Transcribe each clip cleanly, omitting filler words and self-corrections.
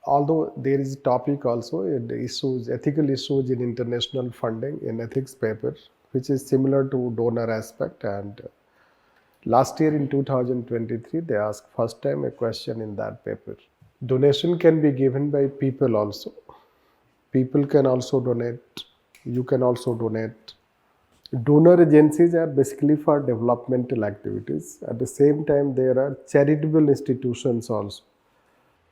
Although there is a topic also, issues, ethical issues in international funding in ethics paper, which is similar to donor aspect. And last year in 2023, they asked first time a question in that paper. Donation can be given by people also. People can also donate. You can also donate. Donor agencies are basically for developmental activities. At the same time, there are charitable institutions also.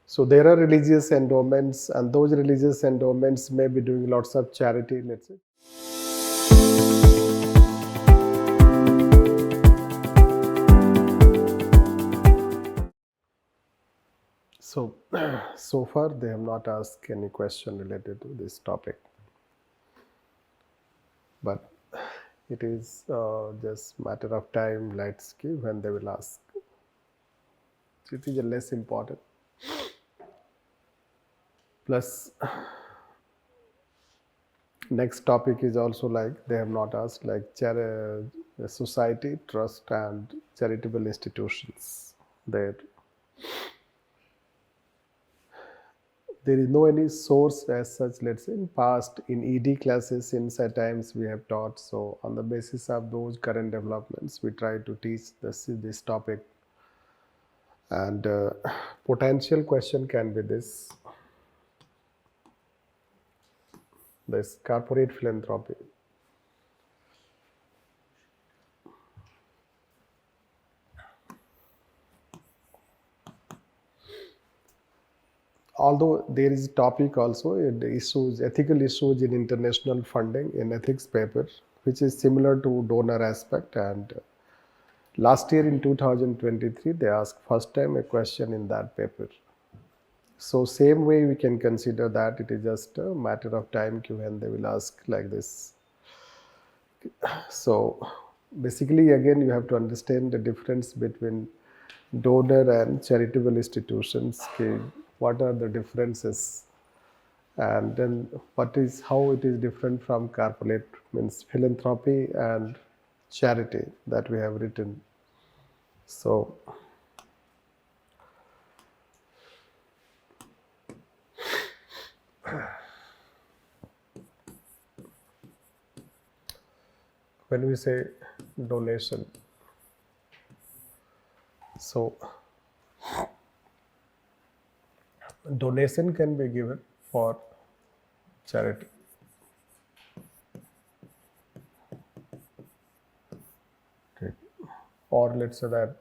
So there are religious endowments, and those religious endowments may be doing lots of charity, let's say. So far they have not asked any question related to this topic. But it is just matter of time, let's see when they will ask. It is less important. Plus, next topic is also like they have not asked, like society, trust, and charitable institutions. There is no any source as such. Let's say in past in ED classes, in at times we have taught. So on the basis of those current developments, we try to teach this topic. And potential question can be this corporate philanthropy. Although there is a topic also, ethical issues in international funding in ethics paper, which is similar to donor aspect. And last year in 2023, they asked first time a question in that paper. So same way we can consider that it is just a matter of time when they will ask like this. So basically, again, you have to understand the difference between donor and charitable institutions. What are the differences, and then how it is different from corporate, means philanthropy and charity that we have written. So when we say donation, so donation can be given for charity. Okay. Or let's say that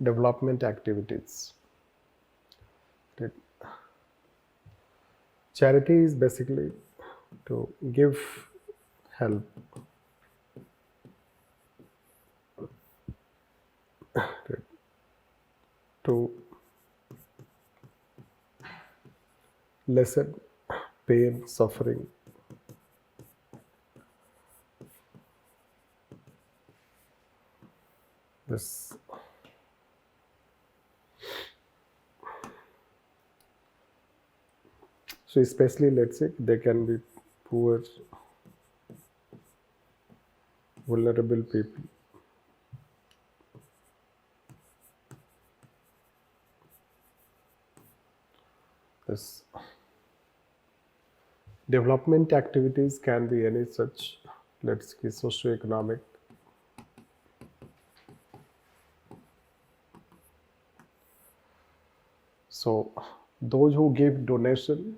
development activities. Okay. Charity is basically to give help. Okay. To lessen pain, suffering. This so especially, let's say, they can be poor, vulnerable people. This development activities can be any such, let's say, socio-economic. So those who give donation,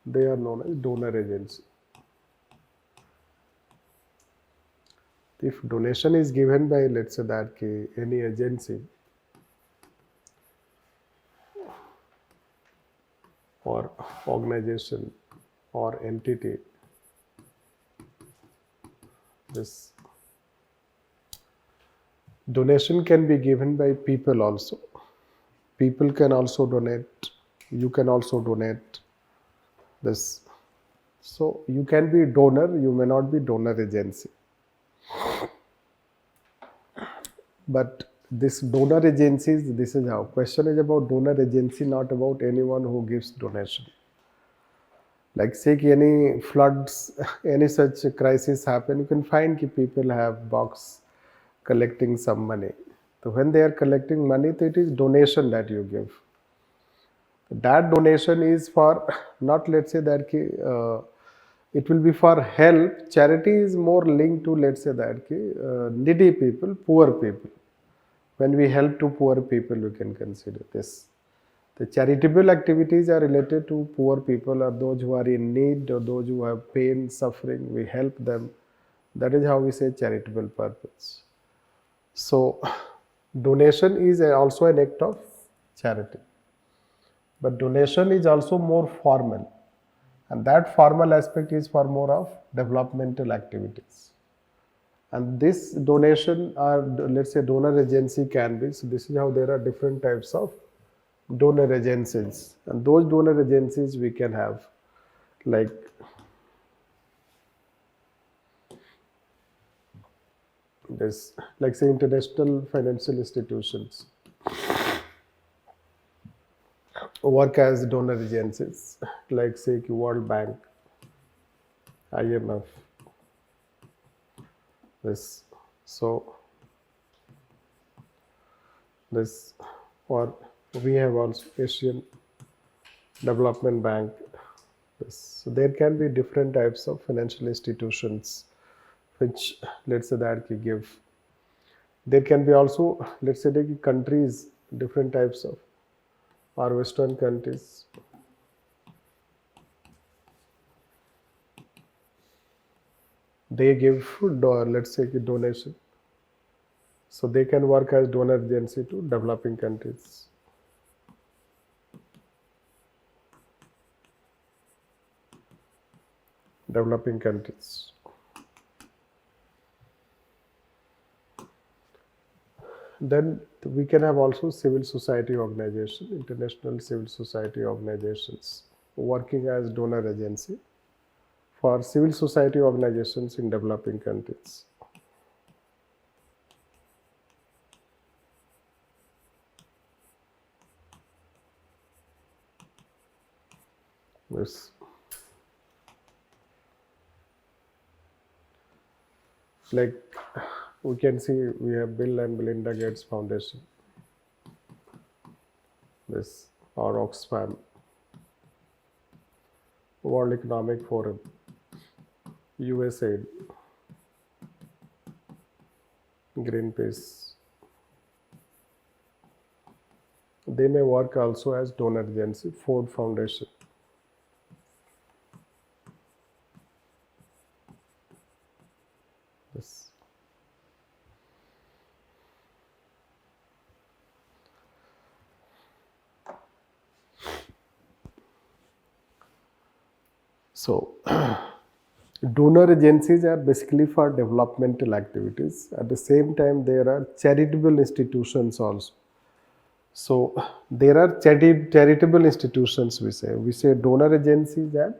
they are known as donor agency. If donation is given by, let's say, that any agency or organization or entity, this donation can be given by people also. People can also donate. You can also donate. This. So you can be donor, you may not be donor agency. But this donor agencies, this is how. Question is about donor agency, not about anyone who gives donation. Like say कि any floods, any such crisis happen, you can find कि people have box collecting some money. So when they are collecting money, so it is donation that you give. That donation is for not, let's say that कि, it will be for help. Charity is more linked to, let's say that कि, needy people, poor people. When we help to poor people, we can consider this. The charitable activities are related to poor people or those who are in need or those who have pain, suffering. We help them. That is how we say charitable purpose. So, donation is also an act of charity. But donation is also more formal. And that formal aspect is for more of developmental activities. And this donation or let's say donor agency can be, so this is how there are different types of donor agencies, and those donor agencies we can have like this, like say international financial institutions work as donor agencies, like say World Bank, IMF, this, so this, or we have also Asian Development Bank. This. So there can be different types of financial institutions which, let's say that can give. There can be also, let's say the countries, different types of, or Western countries. They give food or let's say donation. So they can work as donor agency to developing countries. Developing countries. Then we can have also civil society organization, international civil society organizations working as donor agency for civil society organizations in developing countries. Yes. Like we can see we have Bill and Melinda Gates Foundation, this, or Oxfam, World Economic Forum, USAID, Greenpeace. They may work also as donor agency, Ford Foundation. Yes. So, donor agencies are basically for developmental activities. At the same time, there are charitable institutions also. So, there are charitable institutions, we say donor agencies and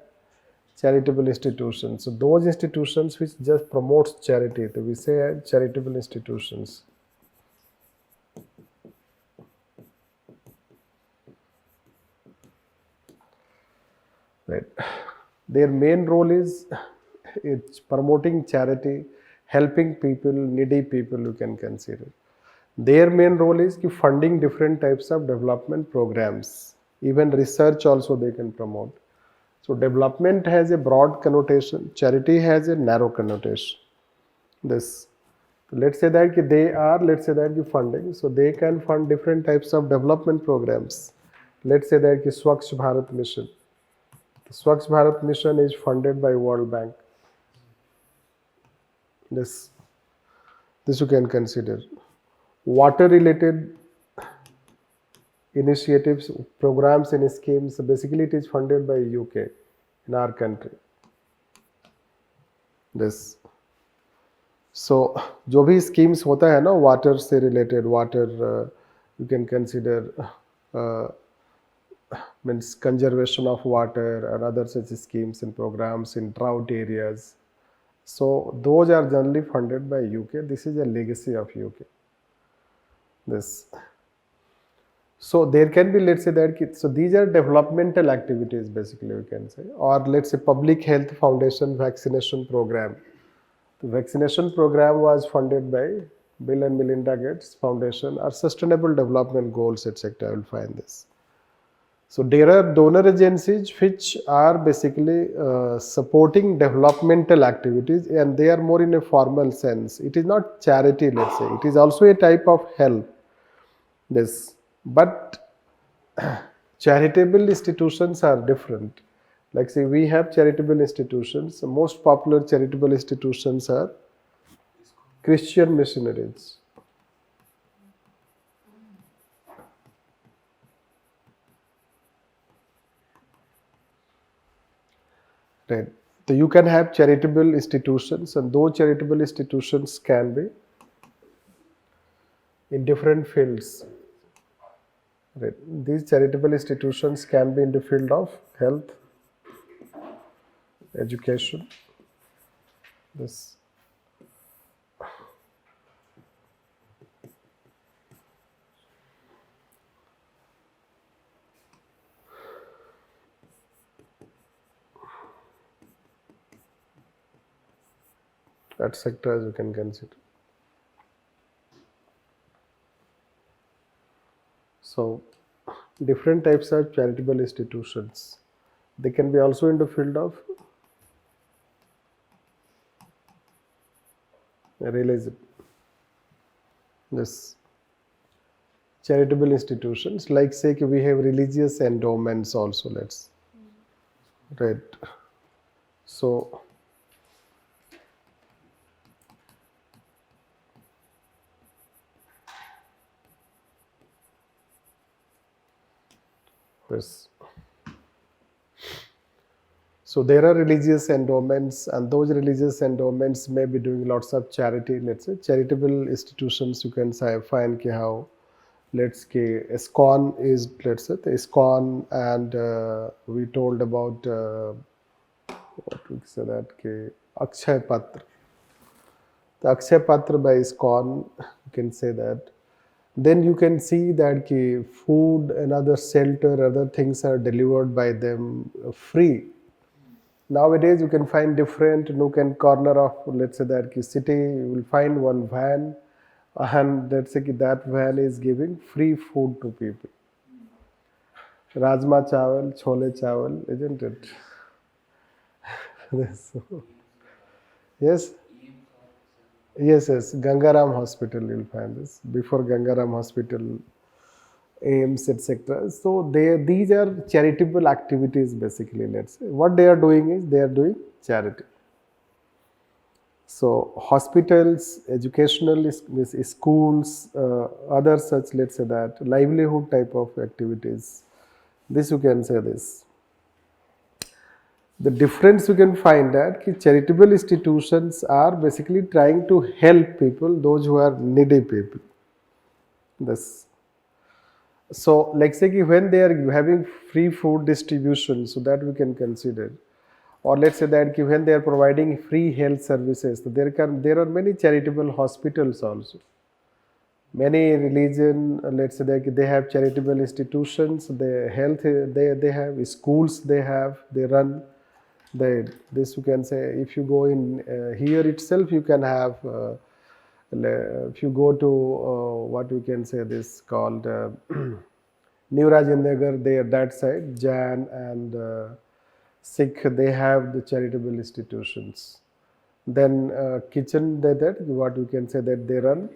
charitable institutions. So, those institutions which just promotes charity, we say charitable institutions. Right. Their main role is it's promoting charity, helping people, needy people you can consider. Their main role is funding different types of development programs. Even research also they can promote. So development has a broad connotation, charity has a narrow connotation. This, let's say that they are, let's say that funding, so they can fund different types of development programs. Let's say that Swachh Bharat Mission. The Swachh Bharat Mission is funded by World Bank. This you can consider. Water related initiatives, programs and schemes, basically it is funded by UK in our country. This. So जो भी schemes होता है ना water से related, water you can consider means conservation of water and other such schemes and programs in drought areas. So those are generally funded by UK. This is a legacy of UK. This. So there can be, let's say that, so these are developmental activities basically we can say, or let's say Public Health Foundation vaccination program. The vaccination program was funded by Bill and Melinda Gates Foundation or Sustainable Development Goals, etc. I will find this. So there are donor agencies which are basically supporting developmental activities, and they are more in a formal sense. It is not charity, let's say. It is also a type of help. This, but charitable institutions are different. Like say we have charitable institutions. The most popular charitable institutions are Christian missionaries. Right. So you can have charitable institutions, and those charitable institutions can be in different fields. Right. These charitable institutions can be in the field of health, education, this, that sector as you can consider. So different types of charitable institutions. They can be also in the field of religion. This charitable institutions, like say we have religious endowments also, let's, right. So this, so there are religious endowments, and those religious endowments may be doing lots of charity. Let's say charitable institutions, you can say, find how, let's say ISKCON is, let's say the ISKCON, and we told about what we say that Akshay Patra. The Akshay Patra by ISKCON, you can say that. Then you can see that food and other shelter, other things are delivered by them free. Nowadays you can find different nook and corner of, let's say that city, you will find one van, and let's say that van is giving free food to people. Rajma chawal, chole chawal, isn't it? Yes. Yes, Gangaram Hospital, you'll find this. Before Gangaram Hospital, AIMS, etc. So these are charitable activities basically, let's say. What they are doing is, they are doing charity. So hospitals, educational schools, other such, let's say that, livelihood type of activities. This you can say this. The difference you can find that charitable institutions are basically trying to help people, those who are needy people. This. So like say when they are having free food distribution, so that we can consider. Or let's say that when they are providing free health services, so there are many charitable hospitals also. Many religion, let's say they have charitable institutions, they have schools, they run. This you can say, if you go in here itself, you can have, if you go to what we can say, this called New Rajinagar, there that side, Jain and Sikh, they have the charitable institutions. Then kitchen, that what we can say that they run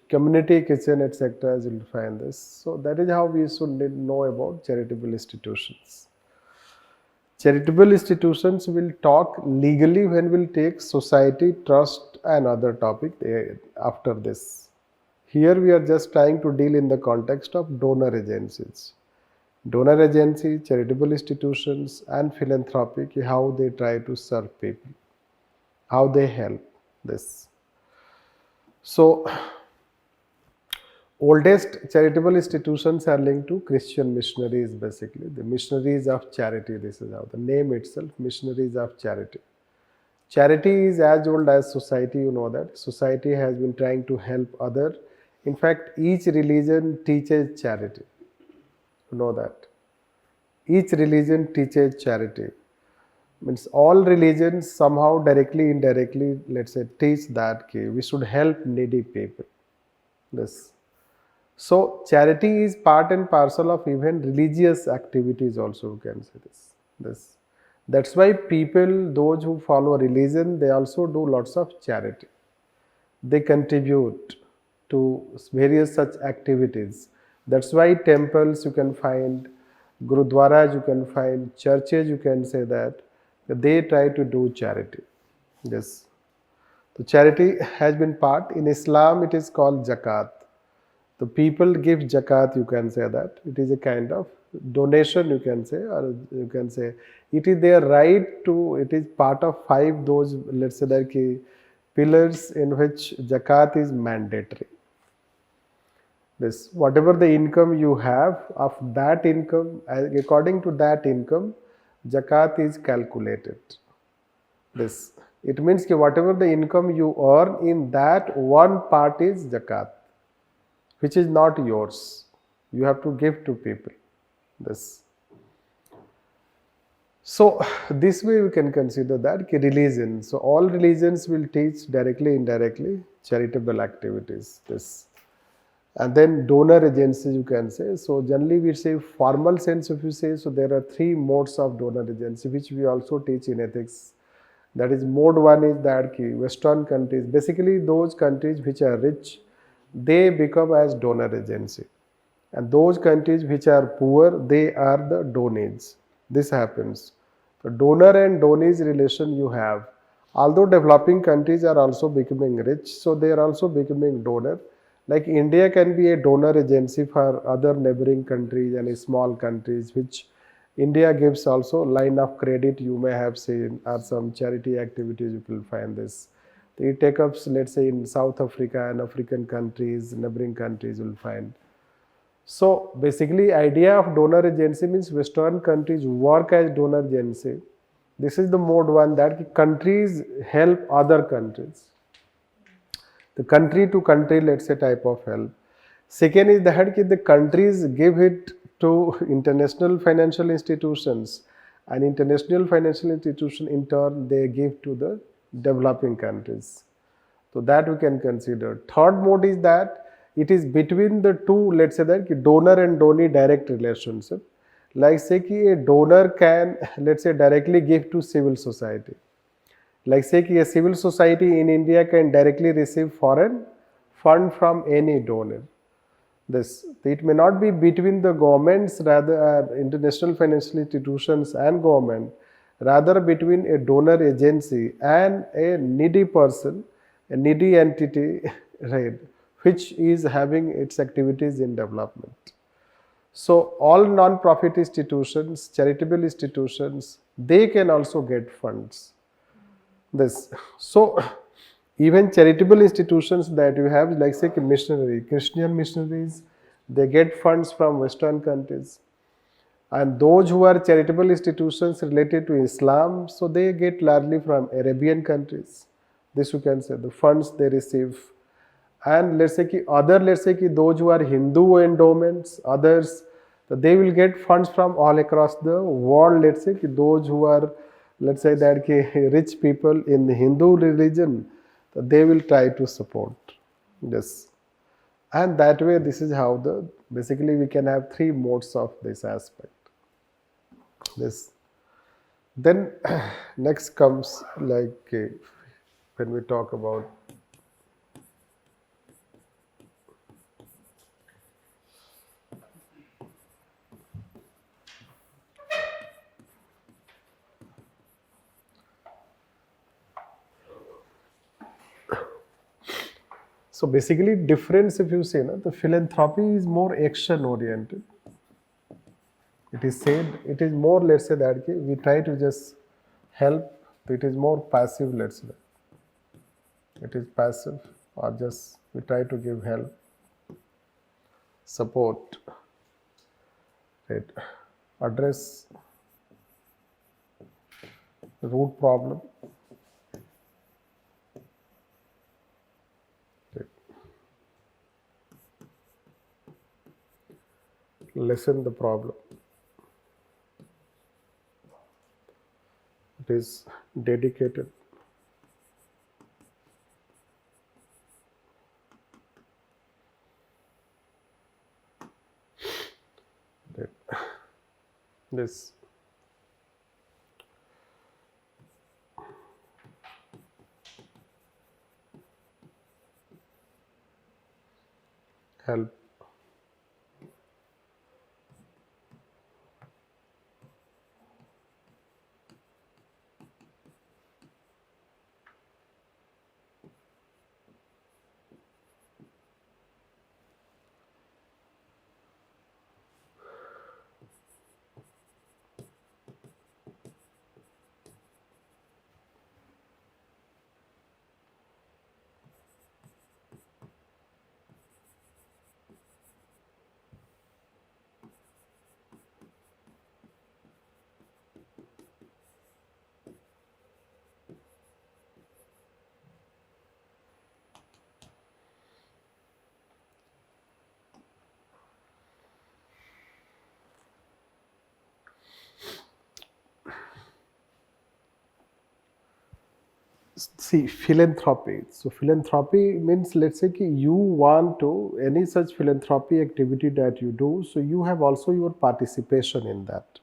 community kitchen, etc. You'll find this. So that is how we should know about charitable institutions. Charitable institutions will talk legally when we'll take society, trust and other topic after this. Here we are just trying to deal in the context of donor agencies. Donor agency, charitable institutions and philanthropic, how they try to serve people, how they help this. So oldest charitable institutions are linked to Christian missionaries basically, the missionaries of charity. This is how the name itself, missionaries of charity. Charity is as old as society, you know that. Society has been trying to help other In fact, each religion teaches charity. You know that. Each religion teaches charity. Means all religions somehow directly, indirectly, let's say, teach that we should help needy people. This. So charity is part and parcel of even religious activities also, you can say this. That's why people, those who follow religion, they also do lots of charity. They contribute to various such activities. That's why temples you can find, gurudwaras you can find, churches you can say that they try to do charity. Yes. So charity has been part. In Islam it is called zakat. The people give zakat, you can say that. It is a kind of donation, you can say, or you can say it is their right to, it is part of 5 those, let's say that pillars in which zakat is mandatory. This, whatever the income you have, of that income, according to that income, zakat is calculated. This, it means that whatever the income you earn, in that one part is zakat, which is not yours. You have to give to people. This. So this way we can consider that religion. So all religions will teach directly, indirectly charitable activities. This. And then donor agencies you can say. So generally we say formal sense, if you say, so there are 3 modes of donor agency which we also teach in ethics. That is, mode 1 is that Western countries, basically those countries which are rich, they become as donor agency. And those countries which are poor, they are the donees. This happens. So donor and donees relation you have. Although developing countries are also becoming rich, so they are also becoming donor. Like India can be a donor agency for other neighboring countries and small countries, which India gives also line of credit, you may have seen, or some charity activities you will find this. It take up, let's say in South Africa and African countries, neighboring countries you will find. So basically idea of donor agency means Western countries work as donor agency. This is the mode 1, that countries help other countries. The country to country, let's say, type of help. Second is that the countries give it to international financial institutions, and international financial institution in turn they give to the developing countries. So that we can consider. Third mode is that it is between the two, let's say that donor and donee direct relationship. Like say a donor can, let's say, directly give to civil society. Like say a civil society in India can directly receive foreign fund from any donor. This, it may not be between the governments, rather international financial institutions and government, rather between a donor agency and a needy person, a needy entity, right, which is having its activities in development. So all non-profit institutions, charitable institutions, they can also get funds. This, so even charitable institutions that you have, like say missionary, Christian missionaries, they get funds from Western countries. And those who are charitable institutions related to Islam, so they get largely from Arabian countries. This you can say, the funds they receive. And let's say other, let's say those who are Hindu endowments, others, they will get funds from all across the world. Let's say those who are, let's say that rich people in the Hindu religion, they will try to support this. And that way, this is how basically we can have 3 modes of this aspect. This. Then next comes like when we talk about so basically difference, if you say, the philanthropy is more action oriented. It is said, it is more, let's say that we try to just help. It is more passive, let's say. It is passive, or just we try to give help, support, right, address the root problem. Right. lessen the problem. It is dedicated. This help see philanthropy. So philanthropy means, let's say you want to any such philanthropy activity that you do, so you have also your participation in that.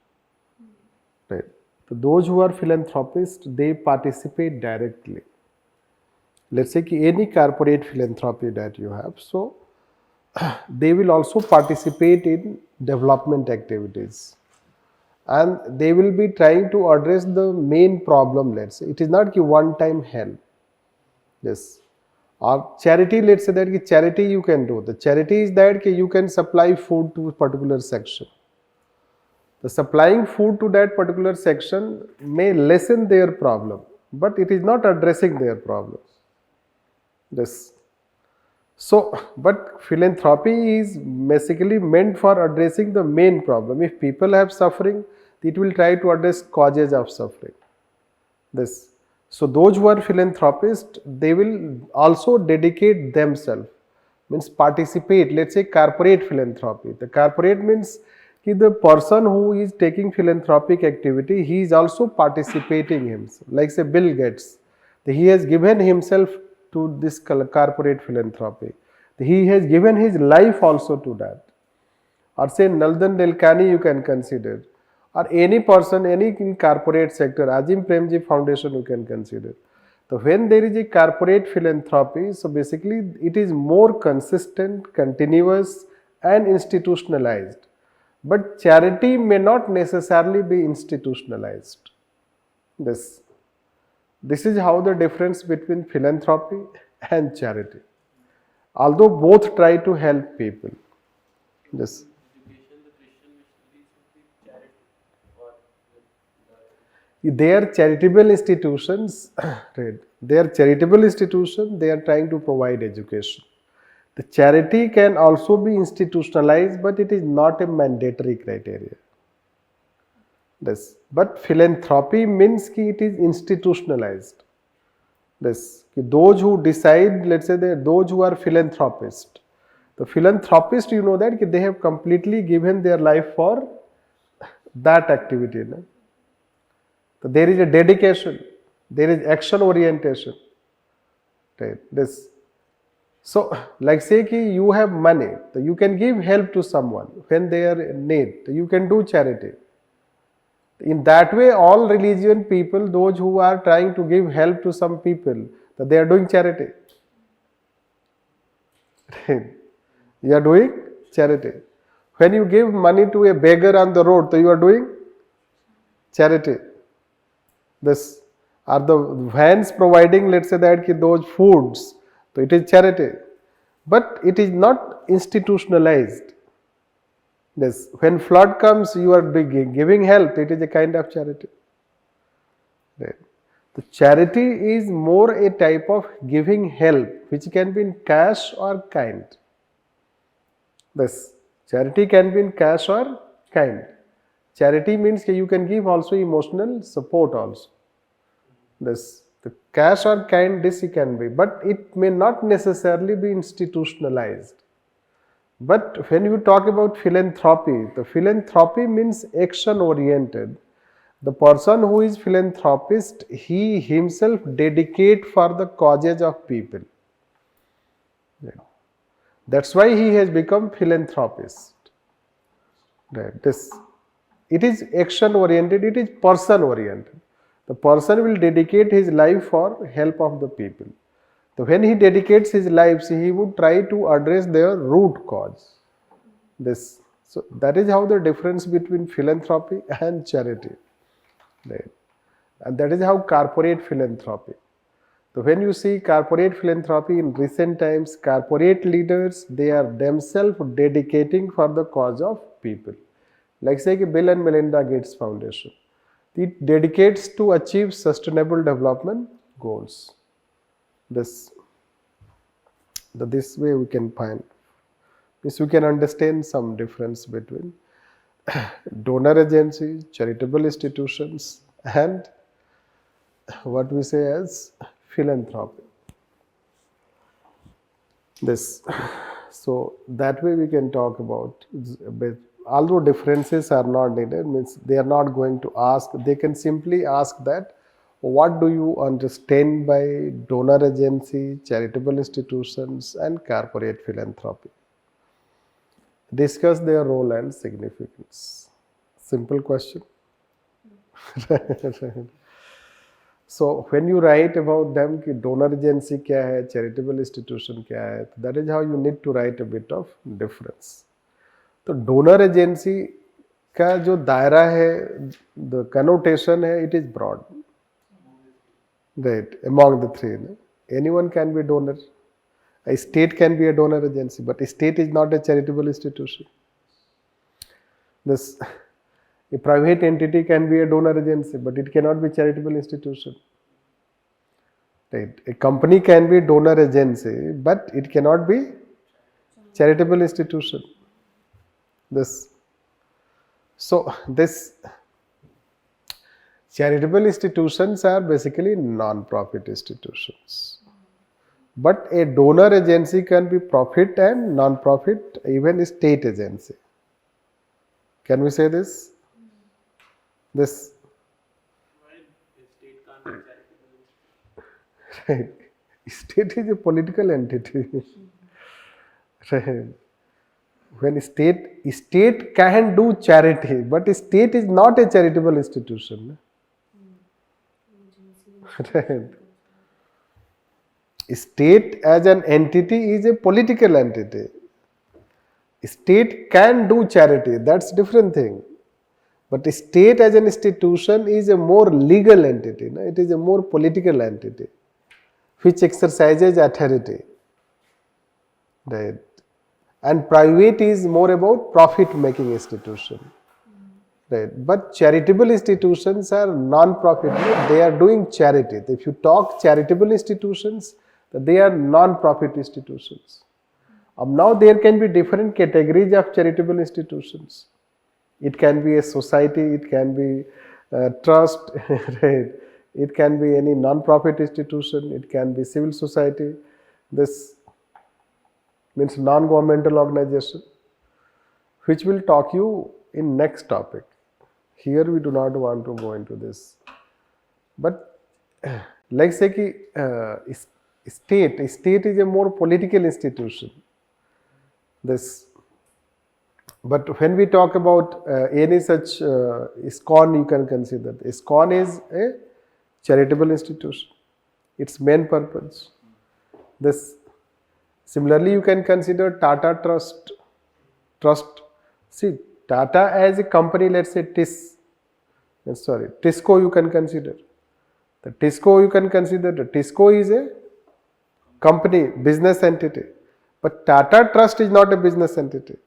Right. So those who are philanthropists, they participate directly. Let's say any corporate philanthropy that you have, so they will also participate in development activities, and they will be trying to address the main problem. Let's say it is not one time help. Yes. Or charity, let's say that charity you can do. The charity is that you can supply food to a particular section. The supplying food to that particular section may lessen their problem, but it is not addressing their problems. Yes. So, but philanthropy is basically meant for addressing the main problem. If people have suffering, it will try to address causes of suffering. This. So those who are philanthropists, they will also dedicate themselves, means participate. Let's say corporate philanthropy. The corporate means the person who is taking philanthropic activity, he is also participating himself. Like say Bill Gates, he has given himself to this corporate philanthropy. He has given his life also to that. Or say Naldan Delkani you can consider. Or any person, any in corporate sector, Azim Premji Foundation you can consider. So when there is a corporate philanthropy, so basically it is more consistent, continuous and institutionalized. But charity may not necessarily be institutionalized. This is how the difference between philanthropy and charity. Although both try to help people. This. They are charitable institutions, right? They are charitable institutions, they are trying to provide education. The charity can also be institutionalized, but it is not a mandatory criteria. This. But philanthropy means it is institutionalized. This. Those who decide, let's say those who are philanthropists. The philanthropist, you know that they have completely given their life for that activity. No? So there is a dedication, there is action orientation. Right? This. So, like say you have money, so you can give help to someone when they are in need. So you can do charity. In that way, all religion people, those who are trying to give help to some people, so they are doing charity. You are doing charity. When you give money to a beggar on the road, so you are doing charity. This are the vans providing, let's say that those foods, so it is charity, but it is not institutionalized. This. When flood comes, you are giving help, it is a kind of charity. Right. The charity is more a type of giving help, which can be in cash or kind. This. Charity can be in cash or kind. Charity means you can give also emotional support also. This. The cash or kind, this it can be, but it may not necessarily be institutionalized. But when you talk about philanthropy, the philanthropy means action oriented. The person who is philanthropist, he himself dedicate for the causes of people. Yeah. That's why he has become philanthropist. Right. It is action oriented, it is person oriented. The person will dedicate his life for help of the people. So when he dedicates his life, he would try to address their root cause. So that is how the difference between philanthropy and charity. Right. And that is how corporate philanthropy. So when you see corporate philanthropy in recent times, corporate leaders, they are themselves dedicating for the cause of people. Like say Bill and Melinda Gates Foundation. It dedicates to achieve sustainable development goals. This way we can find, we can understand some difference between donor agency, charitable institutions, and what we say as philanthropy. So that way we can talk about, although differences are not needed, means they are not going to ask, they can simply ask that, what do you understand by donor agency, charitable institutions, and corporate philanthropy? Discuss their role and significance. Simple question. So when you write about them, कि donor agency क्या है, charitable institution क्या है, that is how you need to write a bit of difference. तो donor agency का जो दायरा है, the connotation है, it is broad. Right, among the three. Anyone can be donor. A state can be a donor agency, but a state is not a charitable institution. A private entity can be a donor agency, but it cannot be charitable institution. Right. A company can be donor agency, but it cannot be charitable institution. Charitable institutions are basically non-profit institutions. But a donor agency can be profit and non-profit, even a state agency. Can we say this? Why a state can't be charitable? Right. State is a political entity. Right. When state can do charity, but state is not a charitable institution. Right. State as an entity is a political entity. State can do charity, that's different thing. But state as an institution is a more legal entity. It is a more political entity which exercises authority. Right. And private is more about profit-making institution. Right. But charitable institutions are non-profit. They are doing charity. If you talk charitable institutions, they are non-profit institutions. Now there can be different categories of charitable institutions. It can be a society, it can be a trust, right? It can be any non-profit institution, it can be civil society. This means non-governmental organization, which will talk you in next topic. Here we do not want to go into this. But like say ki state is a more political institution. But when we talk about any such ISKCON, you can consider ISKCON is a charitable institution. Its main purpose. Similarly, you can consider Tata Trust. See, Tata as a company, let's say Tisco you can consider. The Tisco is a company, business entity. But Tata Trust is not a business entity.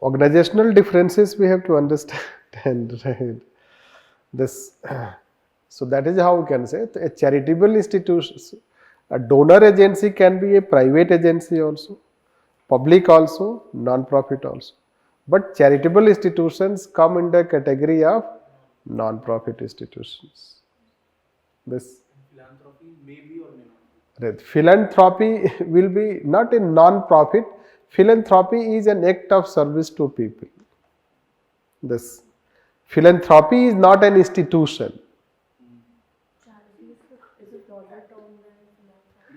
Organizational differences we have to understand. Right? So that is how we can say a charitable institution, a donor agency can be a private agency also, public also, non-profit also. But charitable institutions come in the category of non-profit institutions. Philanthropy may be or may not. Right. Philanthropy will be not a non-profit. Philanthropy is an act of service to people. This philanthropy is not an institution. Charity is a broader term than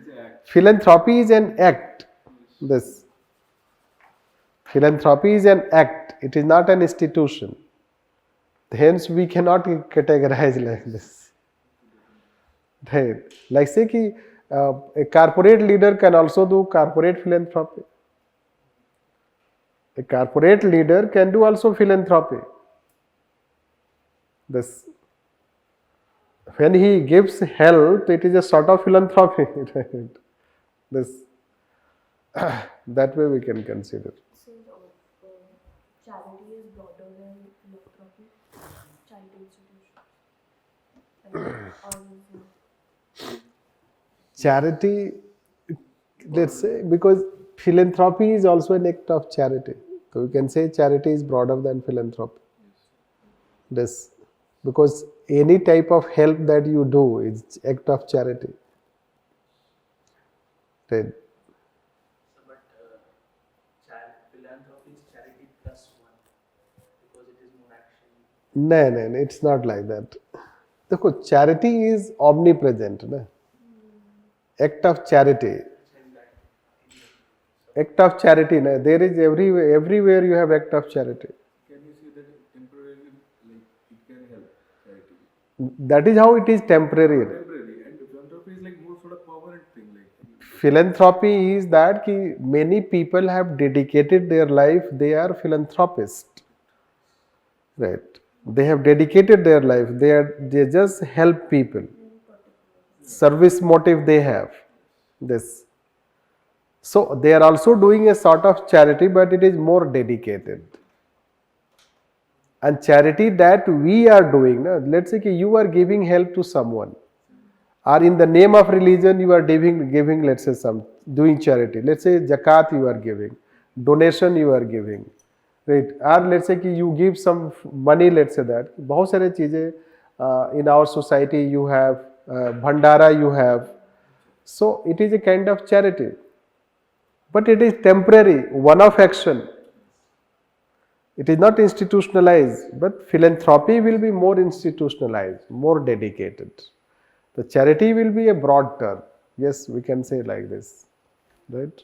philanthropy. Philanthropy is an act. This philanthropy is an act. It is not an institution. Hence, we cannot categorize like this. Right. Like say कि a corporate leader can also do corporate philanthropy. A corporate leader can do also philanthropy. This when he gives help, it is a sort of philanthropy. Right? This that way we can consider. So, charity is broader than philanthropy, charity institutions. Charity, let's say, because philanthropy is also an act of charity. So we can say charity is broader than philanthropy. This because any type of help that you do is act of charity. Right. So, but philanthropy is charity plus one because it is more action. No, it's not like that. देखो charity is omnipresent, ना? Act of charity. Act of charity, na? There is everywhere you have act of charity. Can you say that temporarily, like it can help charity? That is how it is temporary. Temporary, and philanthropy is like more sort of permanent thing. Like Philanthropy is that ki many people have dedicated their life, they are philanthropists. Right. They have dedicated their life, they just help people. Service motive they have. This. So they are also doing a sort of charity, but it is more dedicated. And charity that we are doing, let's say you are giving help to someone, or in the name of religion you are giving let's say doing charity. Let's say zakat you are giving, donation you are giving, right? Or let's say you give some money. Let's say that बहुत सारे चीजें in our society you have bhandara you have, so it is a kind of charity. But it is temporary, one-off action. It is not institutionalized, but philanthropy will be more institutionalized, more dedicated. The charity will be a broad term. Yes, we can say like this, right?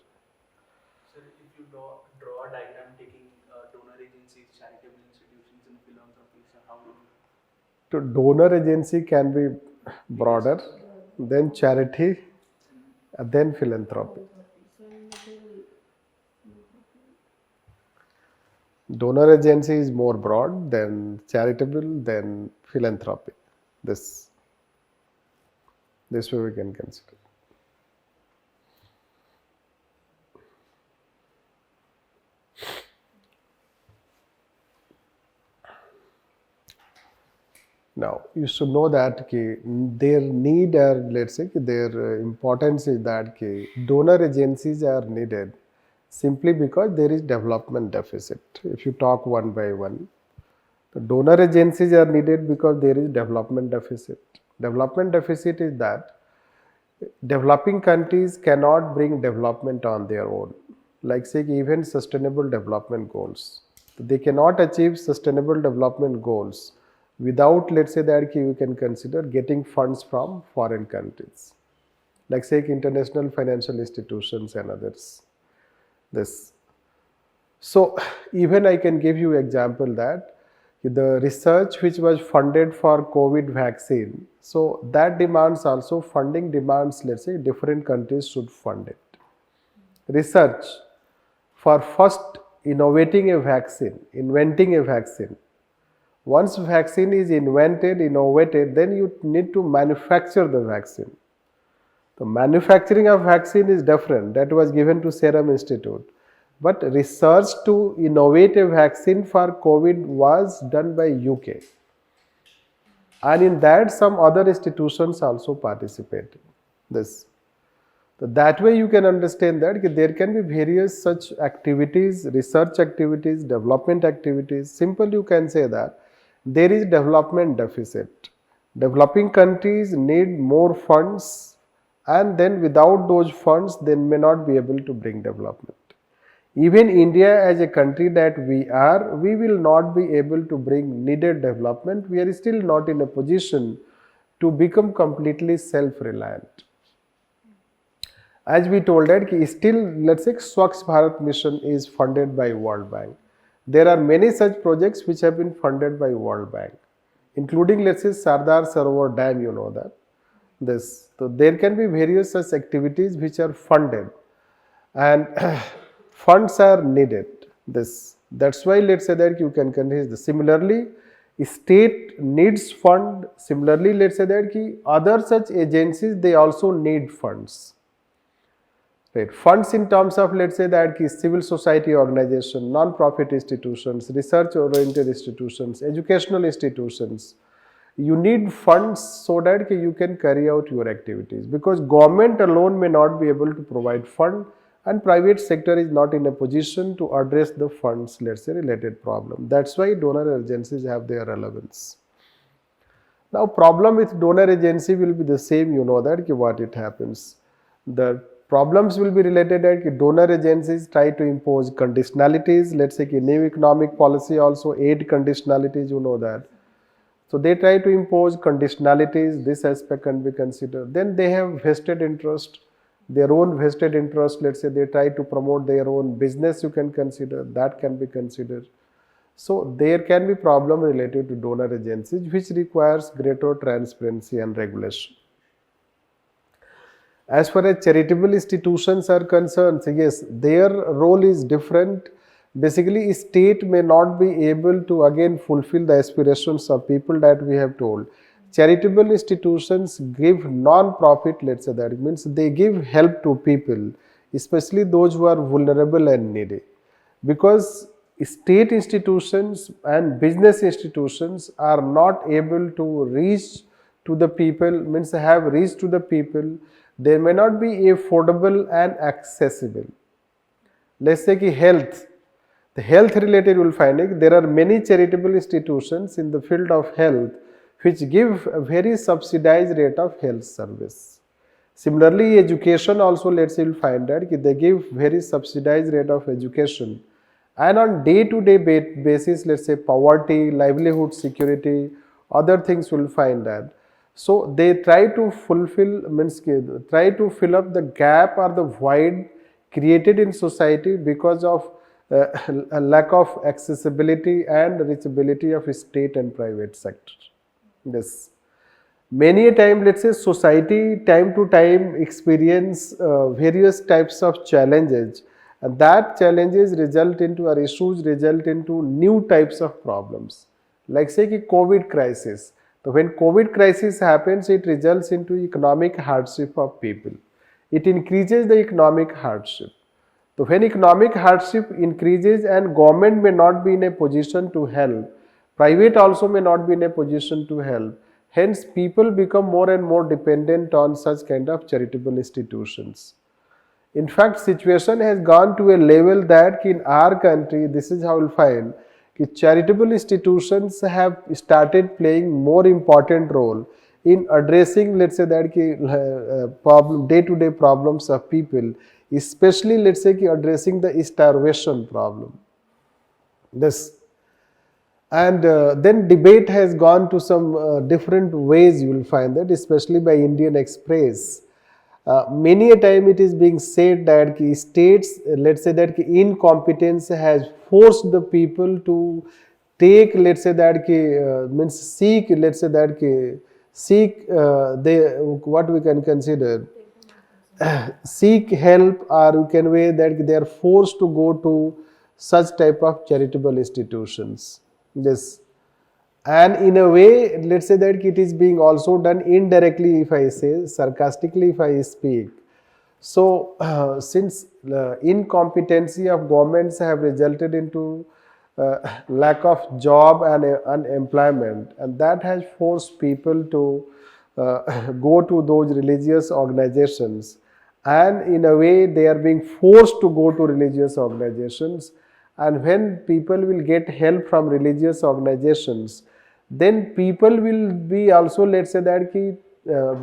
So, if you draw a diagram taking donor agencies, charitable institutions, and philanthropy, so how would you? So donor agency can be broader, then charity, then philanthropy. Donor agency is more broad, then charitable, then philanthropy. This way we can consider. Now you should know that their need or let's say their importance is that donor agencies are needed simply because there is development deficit. If you talk one by one, the donor agencies are needed because there is development deficit. Development deficit is that developing countries cannot bring development on their own. Like say even sustainable development goals. They cannot achieve sustainable development goals without, let's say that you can consider getting funds from foreign countries. Like say international financial institutions and others. This. So even I can give you example that the research which was funded for COVID vaccine, so that demands also funding demands, let's say different countries should fund it. Research for first innovating a vaccine, inventing a vaccine. Once vaccine is innovated, then you need to manufacture the vaccine. The manufacturing of vaccine is different. That was given to Serum Institute. But research to innovate a vaccine for COVID was done by UK. And in that some other institutions also participated. That way you can understand that there can be various such activities, research activities, development activities. Simple you can say that there is development deficit. Developing countries need more funds and then without those funds they may not be able to bring development. Even India as a country that we are, we will not be able to bring needed development. We are still not in a position to become completely self-reliant. As we told that still, let's say Swachh Bharat mission is funded by World Bank. There are many such projects which have been funded by World Bank, including let's say Sardar Sarovar Dam, you know that. So there can be various such activities which are funded, and funds are needed. That's why let's say that you can consider this. Similarly, state needs fund. Similarly, let's say that other such agencies, they also need funds. Right. Funds in terms of let's say that civil society organization, non-profit institutions, research-oriented institutions, educational institutions. You need funds so that you can carry out your activities, because government alone may not be able to provide fund, and private sector is not in a position to address the funds, let's say, related problem. That's why donor agencies have their relevance. Now, problem with donor agency will be the same, you know that what it happens. The problems will be related that donor agencies try to impose conditionalities. Let's say new economic policy also aid conditionalities, you know that. So they try to impose conditionalities, this aspect can be considered. Then they have vested interest, their own vested interest, let's say they try to promote their own business, you can consider, that can be considered. So there can be problem related to donor agencies which requires greater transparency and regulation. As far as charitable institutions are concerned, so yes, their role is different. Basically, state may not be able to again fulfill the aspirations of people that we have told. Charitable institutions give non-profit, let's say that, it means they give help to people, especially those who are vulnerable and needy. Because state institutions and business institutions are not able to reach to the people, means have reached to the people, they may not be affordable and accessible. Let's say health. The health related you will find there are many charitable institutions in the field of health which give a very subsidized rate of health service. Similarly, education also, let's say you will find that they give very subsidized rate of education, and on day-to-day basis, let's say poverty, livelihood security, other things will find that. So they try to fulfill, try to fill up the gap or the void created in society because of a lack of accessibility and reachability of state and private sector. Yes. Many a time, let's say society time to time experience various types of challenges, and that challenges result into, or issues result into new types of problems. Like say COVID crisis. So when COVID crisis happens, it results into economic hardship of people. It increases the economic hardship. So when economic hardship increases and government may not be in a position to help, private also may not be in a position to help, hence people become more and more dependent on such kind of charitable institutions. In fact, situation has gone to a level that in our country, this is how you'll find, charitable institutions have started playing more important role in addressing, let's say that problem, day-to-day problems of people, especially let's say addressing the starvation problem. This, and then debate has gone to some different ways, you will find that, especially by Indian Express. Many a time it is being said that states, let's say that incompetence has forced the people to take, let's say that means seek, let's say that seek what we can consider seek help, or you can say that they are forced to go to such type of charitable institutions. Yes. And in a way, let's say that it is being also done indirectly, if I say, sarcastically if I speak. So, since incompetency of governments have resulted into lack of job and unemployment, and that has forced people to go to those religious organizations, and in a way they are being forced to go to religious organizations, and when people will get help from religious organizations, then people will be also, let's say that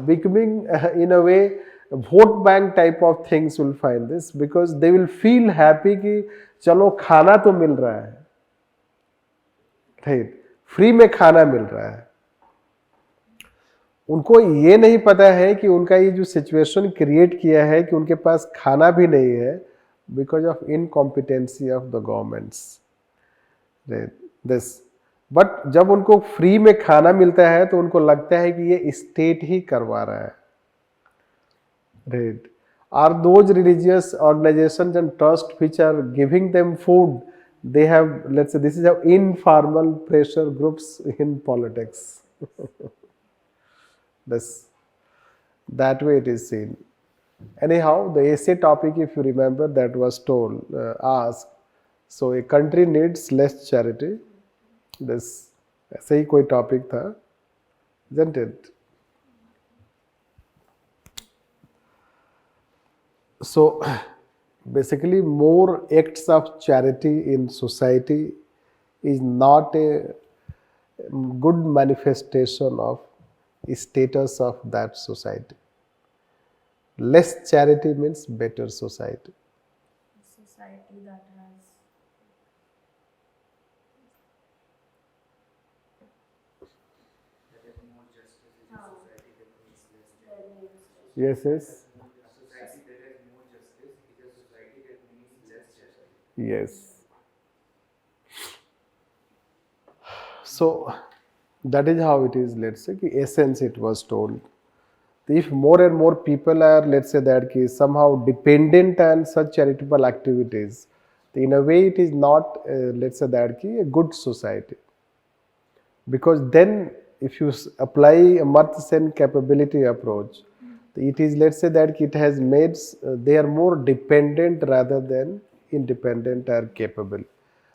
becoming in a way vote bank type of things will find this, because they will feel happy कि चलो खाना तो मिल रहा है, right? Free में खाना मिल रहा है. उनको ये नहीं पता है कि उनका ये जो सिचुएशन क्रिएट किया है कि उनके पास खाना भी नहीं है, because of incompetency of the governments, this. But जब उनको फ्री में खाना मिलता है तो उनको लगता है कि ये स्टेट ही करवा रहा है, right? Are those religious organizations and trusts which are giving them food, they have, let's say, this is how informal pressure groups in politics. This, that way it is seen. Anyhow, the essay topic, if you remember, that was told, asked, so a country needs less charity. This ऐसे ही कोई topic था, isn't it? So basically, more acts of charity in society is not a good manifestation of status of that society. Less charity means better society. Society that has more justice in Ah. society that needs less justice. very interesting. Yes, yes, A society that has more justice is a society that needs less justice. yes. So that is how it is. Let's say कि essence it was told. If more and more people are, let's say that कि somehow dependent on such charitable activities, in a way it is not, let's say that कि a good society. Because then if you apply a Marth Sen capability approach, it is, let's say that it has made, they are more dependent rather than independent or capable.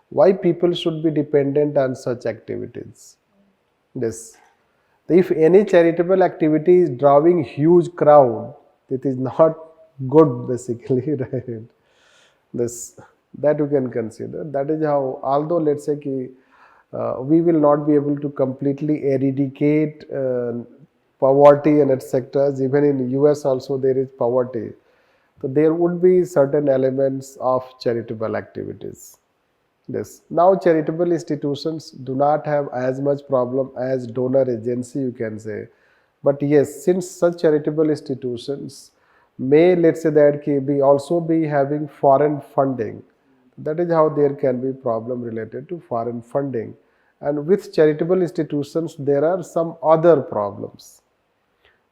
Why people should be dependent on such activities? Yes. If any charitable activity is drawing huge crowd, it is not good basically, right? This, that you can consider. That is how, although let's say कि we will not be able to completely eradicate poverty and etc. Even in US also there is poverty. So there would be certain elements of charitable activities. Yes. Now charitable institutions do not have as much problem as donor agency, you can say. But yes, since such charitable institutions may, let's say that be also be having foreign funding, that is how there can be problem related to foreign funding. And with charitable institutions, there are some other problems.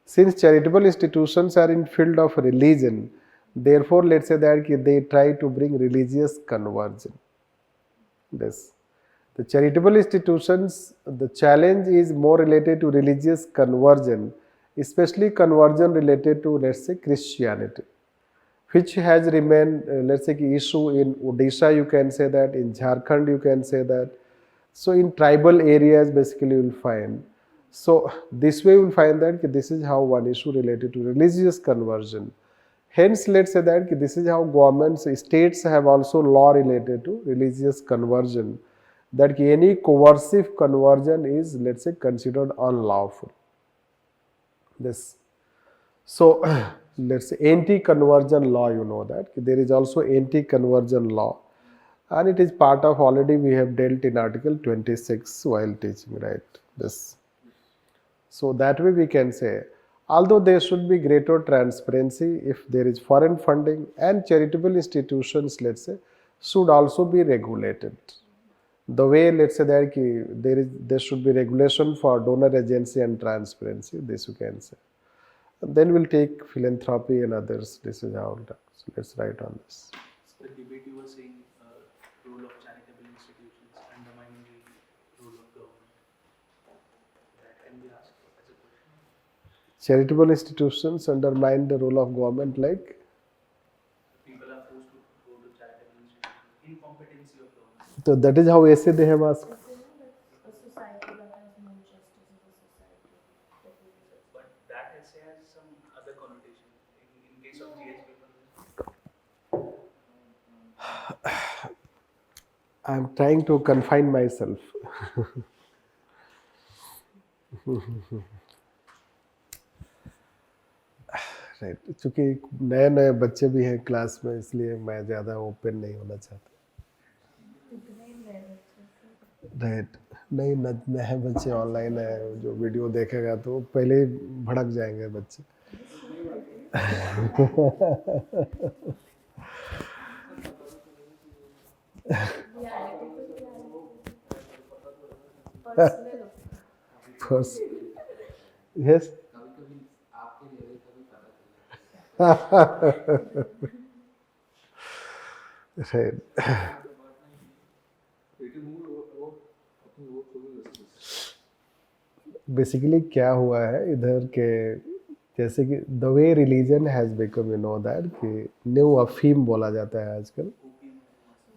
Since charitable institutions are in field of religion, therefore let's say that they try to bring religious conversion. This, the charitable institutions, the challenge is more related to religious conversion, especially conversion related to, let's say, Christianity, which has remained, let's say, issue in Odisha, you can say that, in Jharkhand, you can say that. So in tribal areas, basically you will find. So this way you will find that this is how one issue related to religious conversion. Hence, let's say that this is how governments, states have also law related to religious conversion, that any coercive conversion is, let's say, considered unlawful. This. So, let's say anti-conversion law, you know that there is also anti-conversion law, and it is part of, already we have dealt in Article 26 while teaching, right? This. So that way we can say, although there should be greater transparency if there is foreign funding, and charitable institutions, let's say, should also be regulated. The way, let's say that there should be regulation for donor agency and transparency, this you can say. And then we'll take philanthropy and others. This is how it is. So let's write on this. So the debate you were saying, role of charitable institutions undermining the role of government. That can be asked as a question. Charitable institutions undermine the role of government, like? People are forced to go to charitable institutions. Incompetency of government. So that is how essay they have asked. It's a society that has no justice is a society that needs But that essay has some other connotation. In case of GH paper. I am trying to confine myself. Right, चूंकि नए नए बच्चे भी हैं class में, इसलिए मैं ज़्यादा ओपन नहीं होना चाहता। इतने ही नए बच्चे से राइट, नहीं नए बच्चे ऑनलाइन है, जो वीडियो देखेगा तो पहले ही भड़क जाएंगे बच्चे। रियलिटी तो पर्सनल फर्स्ट यस कभी कभी आपके लिए कभी पता चला राइट। बेसिकली क्या हुआ है इधर के, जैसे कि the way religion has become, you know that, कि न्यू अफीम बोला जाता है आजकल,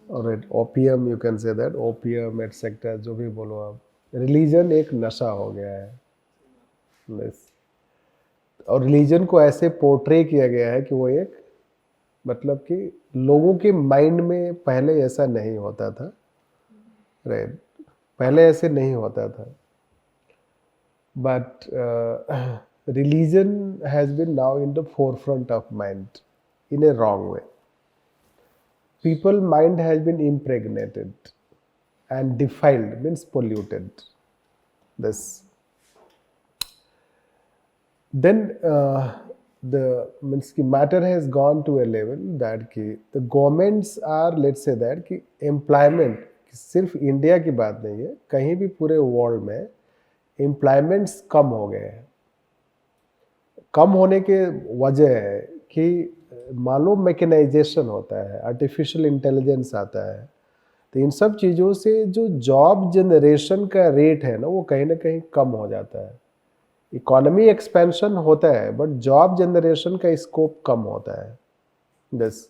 और opium, you can say that, opium etcetera, जो भी बोलो आप, रिलीजन एक नशा हो गया है बस। और रिलीजन को ऐसे पोर्ट्रे किया गया है कि वो एक, मतलब कि लोगों के माइंड में पहले ऐसा नहीं होता था, राइट, पहले ऐसे नहीं होता था, but religion has been now in the forefront of mind in a wrong way. People mind has been impregnated and defiled, means polluted. This then the means ki matter has gone to a level that ki the governments are, let's say that कि employment, सिर्फ India की बात नहीं है, कहीं भी पूरे world में एम्प्लॉयमेंट्स कम हो गए हैं। कम होने के वजह है कि मान लो मैकेनाइजेशन होता है, आर्टिफिशियल इंटेलिजेंस आता है, तो इन सब चीज़ों से जो जॉब जनरेशन का रेट है ना, वो कहीं ना कहीं कम हो जाता है। इकोनॉमी एक्सपेंशन होता है, बट जॉब जनरेशन का स्कोप कम होता है बस।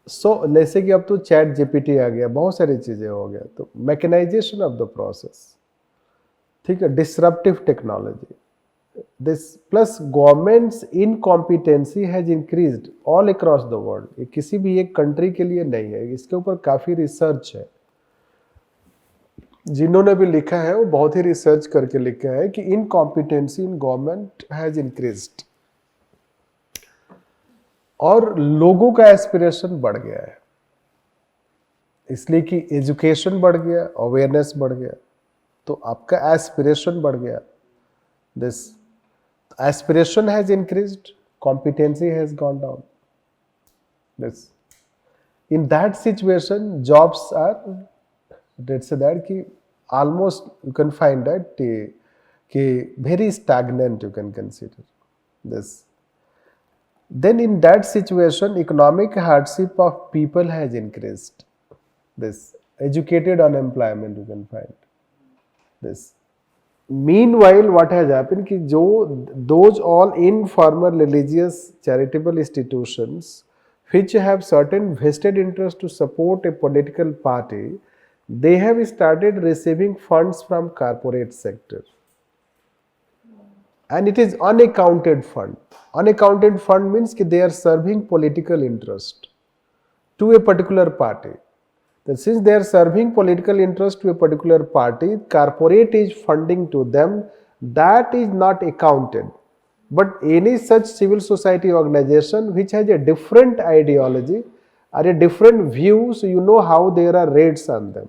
सो जैसे कि अब तो चैट जीपीटी आ गया, बहुत सारी चीज़ें हो गया, तो मैकेनाइजेशन ऑफ द प्रोसेस, ठीक है, disruptive technology, this plus government's incompetency has increased all across the world। ये किसी भी एक कंट्री के लिए नहीं है, इसके ऊपर काफ़ी रिसर्च है, जिन्होंने भी लिखा है वो बहुत ही रिसर्च करके लिखा है कि incompetency in government has increased, और लोगों का एस्पिरेशन बढ़ गया है, इसलिए कि एजुकेशन बढ़ गया, अवेयरनेस बढ़ गया, तो आपका एस्पिरेशन बढ़ गया। This aspiration has increased, competency has gone down. This, in that situation, jobs are, let's say that कि almost you can find that कि very stagnant, you can consider this. Then in that situation, economic hardship of people has increased. This educated unemployment, you can find this. Meanwhile, what has happened कि जो those all informal religious charitable institutions which have certain vested interest to support a political party, they have started receiving funds from corporate sector, and it is unaccounted fund. Unaccounted fund means कि they are serving political interest to a particular party. That since they are serving political interest to a particular party, corporate is funding to them, that is not accounted. But any such civil society organization which has a different ideology or a different view, so you know how there are rates on them.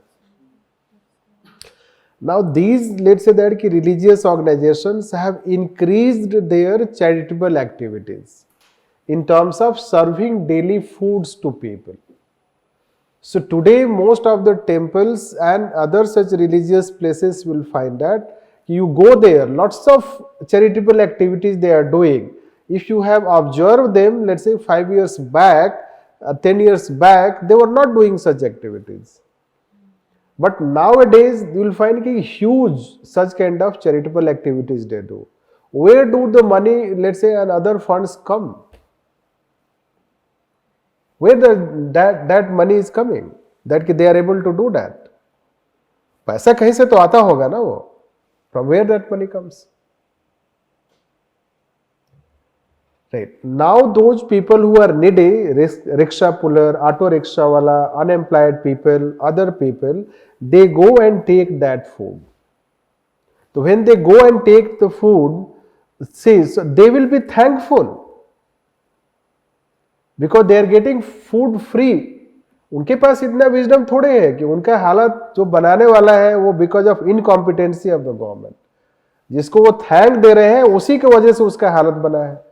Now these, let's say that ki religious organizations have increased their charitable activities in terms of serving daily foods to people. So today most of the temples and other such religious places will find that you go there, lots of charitable activities they are doing. If you have observed them, let's say 5 years back, 10 years back, they were not doing such activities. But nowadays you will find कि huge such kind of charitable activities they do. Where do the money, let's say, and other funds come? Where that money is coming, that they are able to do that? पैसा कहीं से तो आता होगा ना वो, from where that money comes? Right. Now those people who are needy, rickshaw puller, auto rickshaw wala, unemployed people, other people, they go and take that food. So when they go and take the food, see, so they will be thankful because they are getting food free. उनके पास इतना wisdom थोड़े है कि उनका हालत जो बनाने वाला है वो because of incompetency of the government, जिसको वो थैंक दे रहे हैं उसी की वजह से उसका हालत बना है.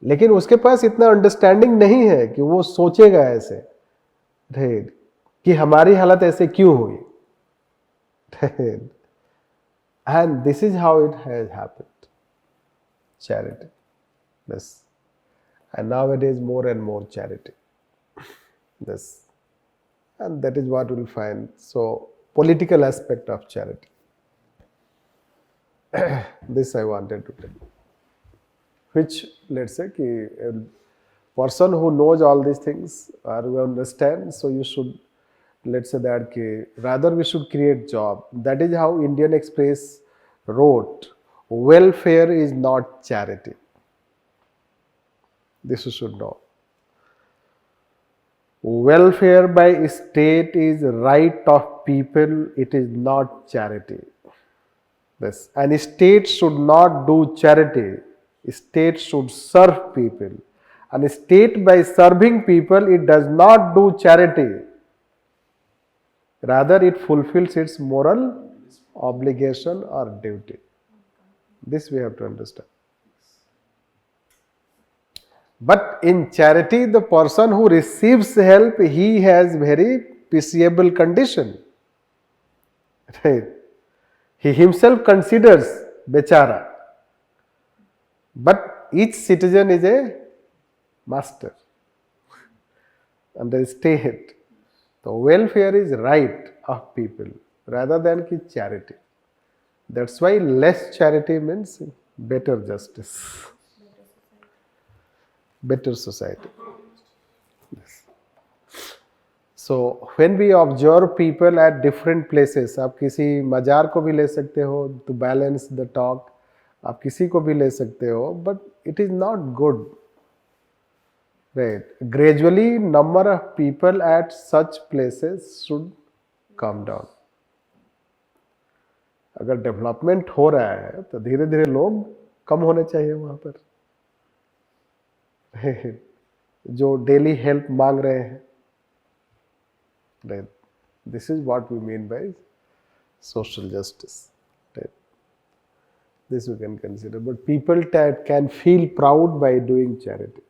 लेकिन उसके पास इतना अंडरस्टैंडिंग नहीं है कि वो सोचेगा ऐसे कि हमारी हालत ऐसे क्यों हुई. And this is how it has happened. Charity. This. And nowadays more and more charity. This. And that is what we'll find. So, political aspect of charity. This I wanted to tell. Which, let's say, a person who knows all these things or who understands, so you should, let's say that rather we should create job. That is how Indian Express wrote, welfare is not charity. This you should know. Welfare by state is right of people, it is not charity. This. And state should not do charity. State should serve people. And state by serving people, it does not do charity. Rather, it fulfills its moral obligation or duty. This we have to understand. But in charity, the person who receives help, he has very pitiable condition. Right? He himself considers bechara. But each citizen is a master under state. The welfare is right of people rather than ki charity. That's why less charity means better justice, better society. Yes. So when we observe people at different places, आप किसी मजार को भी ले सकते हो to balance the talk, आप किसी को भी ले सकते हो, but it is not good. Right. Gradually, number of people at such places should come down. अगर डेवलपमेंट हो रहा है तो धीरे धीरे लोग कम होने चाहिए वहां पर जो डेली हेल्प मांग रहे हैं. Right. This is what we mean by social justice. Right. This we can consider. But people can feel proud by doing charity.